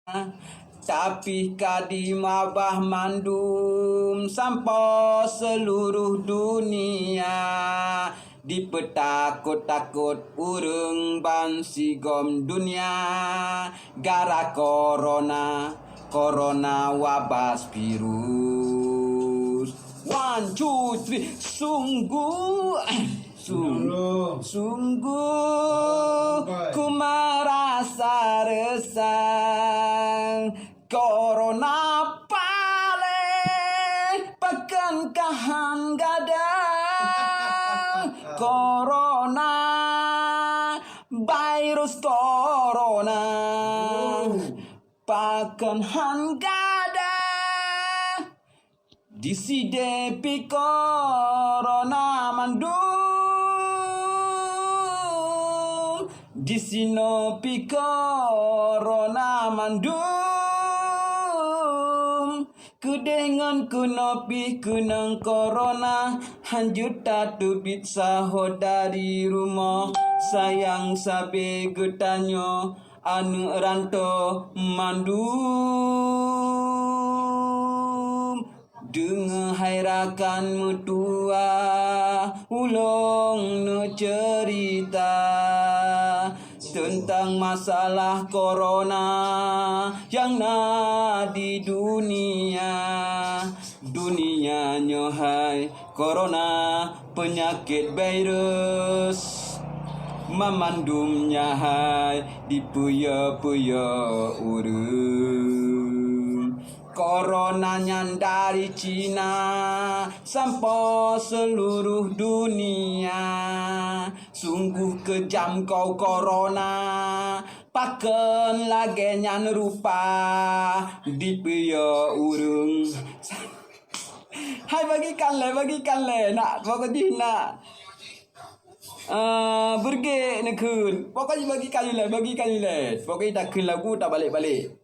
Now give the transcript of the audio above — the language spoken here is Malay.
Tapi kadimabah mandum sampai seluruh dunia dipetakut-takut urung bansigom dunia gara corona wabas virus. 1, 2, 3 sungguh ku merasa resah. Corona paling pekengkahan gadang. Corona, virus corona pakenhan gadang. Disidepi corona mandum, disinopi corona mandum. Kudengan kunopi kunang corona, hanjuta tubit sahodari rumah. Sayang sabe getanyo anu ranto mandum. Dengar hairakan mutua ulong no cerita tentang masalah corona yang na di dunia. Dunia nyohai corona penyakit virus memandumnya hai dipuya-puya urung. Coronanya dari Cina sampai seluruh dunia. Sungguh kejam kau corona, paken lagi nyan rupa dipuya urung. Hai bagikan le nak pokoknya nak berge nak kun pokoknya bagikan le pokoknya tak kun lagu tak balik